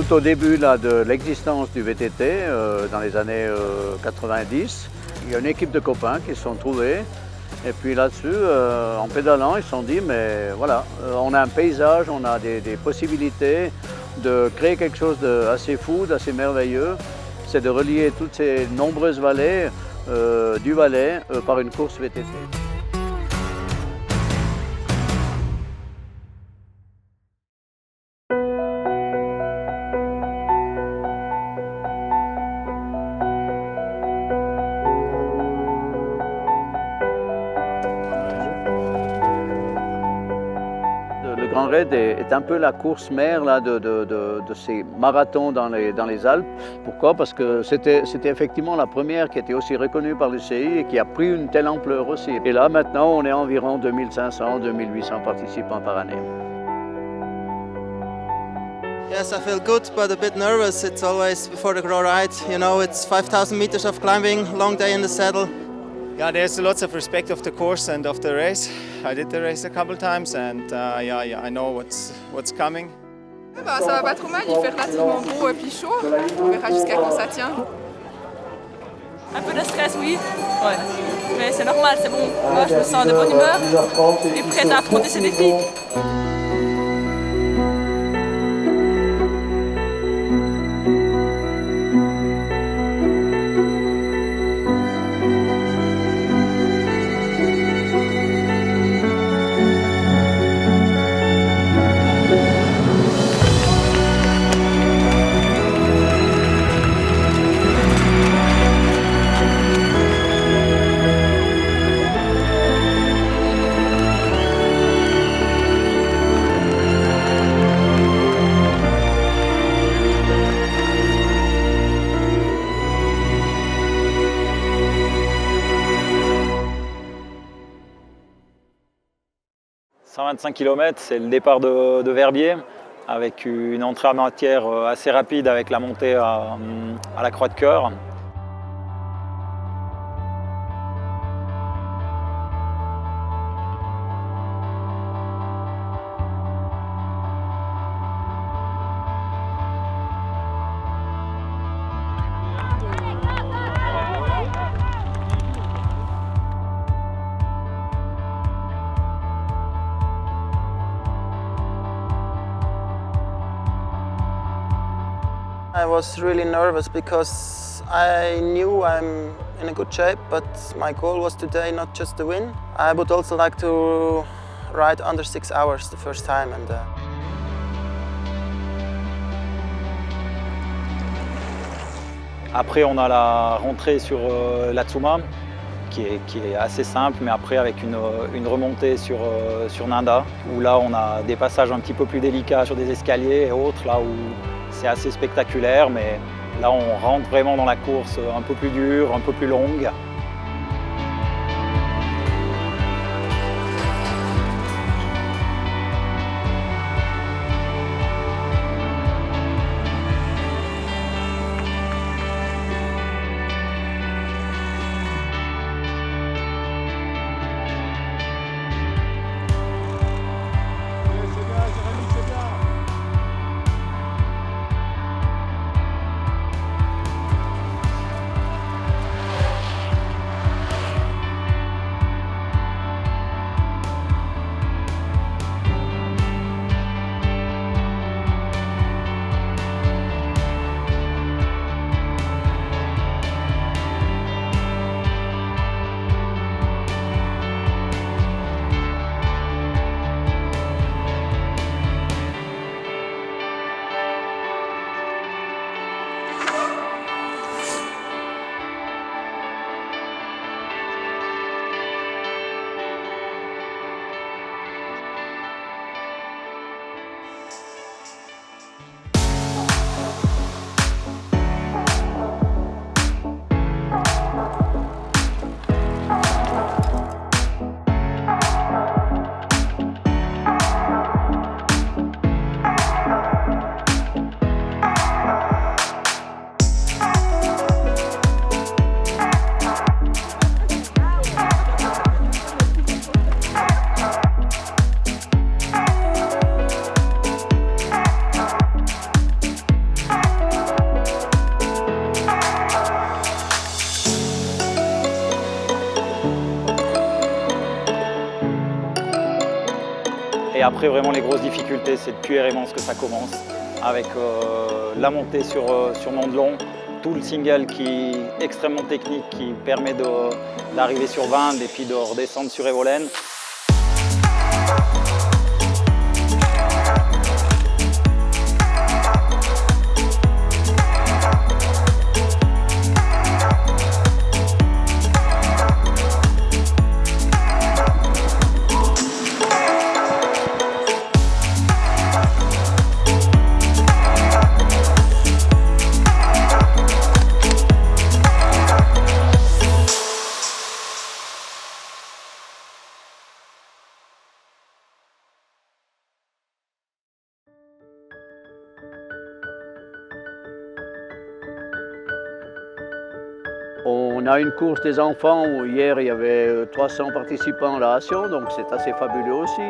tout au début là, de l'existence du VTT, dans les années 90. Il y a une équipe de copains qui se sont trouvés. Et puis là-dessus, en pédalant, ils se sont dit, mais voilà, on a un paysage, on a des possibilités de créer quelque chose d'assez fou, d'assez merveilleux. C'est de relier toutes ces nombreuses vallées du Valais par une course VTT. Le Grand Raid est un peu la course mère là, de ces marathons dans les Alpes. Pourquoi? Parce que c'était effectivement la première qui était aussi reconnue par l'UCI et qui a pris une telle ampleur aussi. Et là maintenant on est environ 2500-2800 participants par année. Yes, I feel good but a bit nervous. It's always before the Grand Ride. You know, it's 5,000 meters of climbing, long day in the saddle. Yeah, there's lots of respect of the course and of the race. I did the race a couple times and I know what's coming. Ça va pas trop mal, il fait relativement beau et puis chaud. On verra jusqu'à quand ça tient. Un peu de stress, oui. Ouais. Mais c'est normal, c'est bon. Moi, je me sens de bonne humeur et prête à affronter ces défis. « 125 km, c'est le départ de Verbier, avec une entrée en matière assez rapide avec la montée à la Croix de Cœur. I was really nervous because I knew I'm in a good shape, but my goal was today not just to win. I would also like to ride under 6 hours the first time. Après, on a la rentrée sur la Tsuma, qui est assez simple, mais après avec une remontée sur Nanda, où là on a des passages un petit peu plus délicats sur des escaliers et autres, là où c'est assez spectaculaire, mais là on rentre vraiment dans la course un peu plus dure, un peu plus longue. Et après, vraiment, les grosses difficultés, c'est depuis Eremans que ça commence, avec la montée sur Mont-de-Long, tout le single qui est extrêmement technique, qui permet d'arriver sur Vinde et puis de redescendre sur Evolène. On a une course des enfants où hier il y avait 300 participants à la Ration, donc c'est assez fabuleux aussi.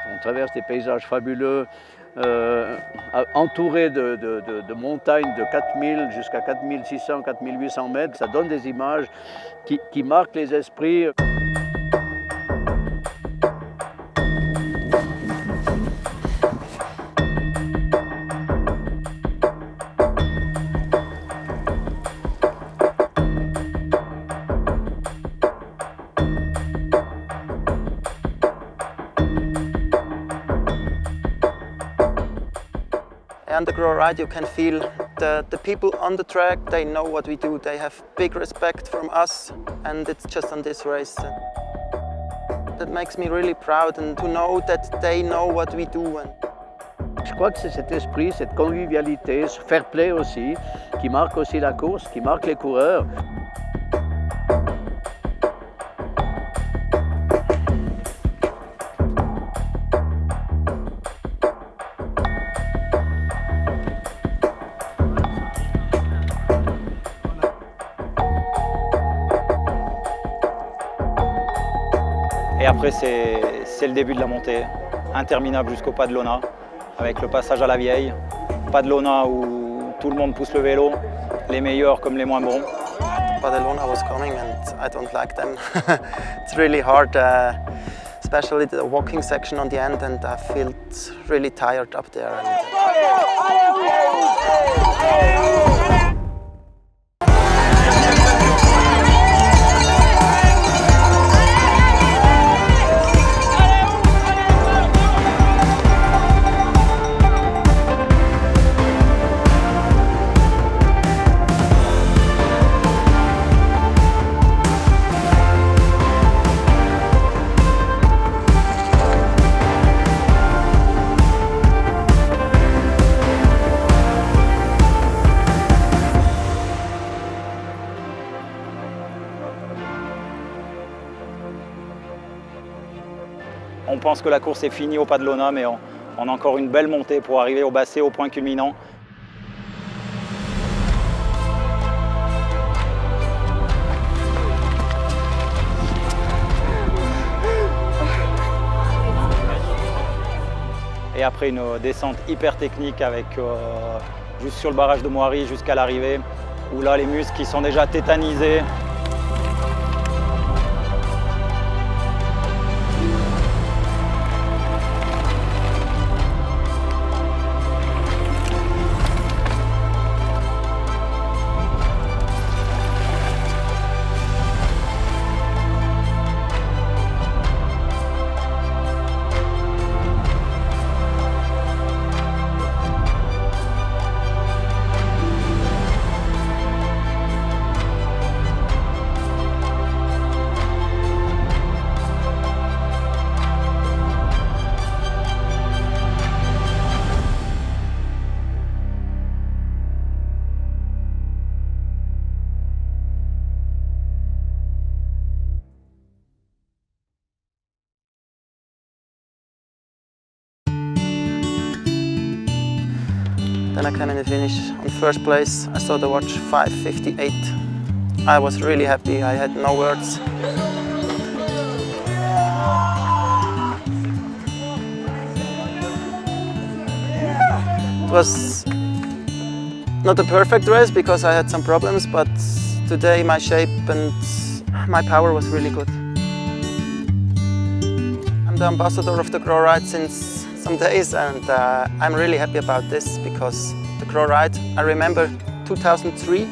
On traverse des paysages fabuleux, entourés de montagnes de 4000 jusqu'à 4600, 4800 mètres. Ça donne des images qui marquent les esprits. On the Grow Ride you can feel the people on the track, they know what we do, they have big respect from us, and it's just on this race. That makes me really proud, and to know that they know what we do. Je crois que c'est cet esprit, cette convivialité, ce fair play aussi, qui marque aussi la course, qui marque les coureurs. Et après, c'est le début de la montée, interminable jusqu'au Pas de Lona, avec le passage à la Vieille. Pas de Lona où tout le monde pousse le vélo, les meilleurs comme les moins bons. Pas de Lona was coming and I don't like them. It's really hard, especially the walking section on the end, and I feel really tired up there. On pense que la course est finie au Pas de Lona, mais on a encore une belle montée pour arriver au basset, au point culminant. Et après une descente hyper technique avec juste sur le barrage de Moiry jusqu'à l'arrivée, où là les muscles qui sont déjà tétanisés. Then I came in the finish on first place. I saw the watch 5:58. I was really happy. I had no words. It was not a perfect race because I had some problems, but today my shape and my power was really good. I'm the ambassador of the Gros Ride since some days, and I'm really happy about this because the Gros Ride, I remember 2003,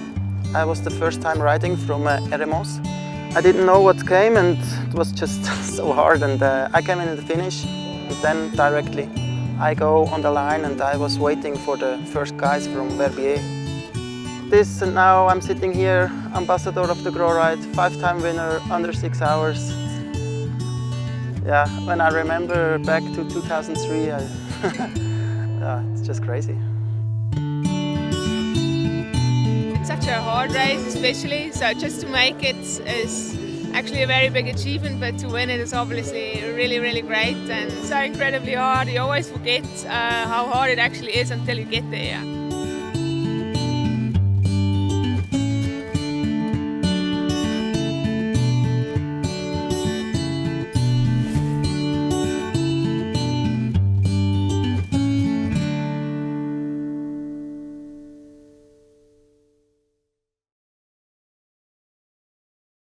I was the first time riding from Eremos. I didn't know what came and it was just so hard, and I came in the finish and then directly I go on the line and I was waiting for the first guys from Verbier. This and now I'm sitting here, ambassador of the Gros Ride, 5-time winner under 6 hours. Yeah, when I remember back to 2003, yeah, it's just crazy. Such a hard race especially, so just to make it is actually a very big achievement, but to win it is obviously really, really great and so incredibly hard. You always forget how hard it actually is until you get there.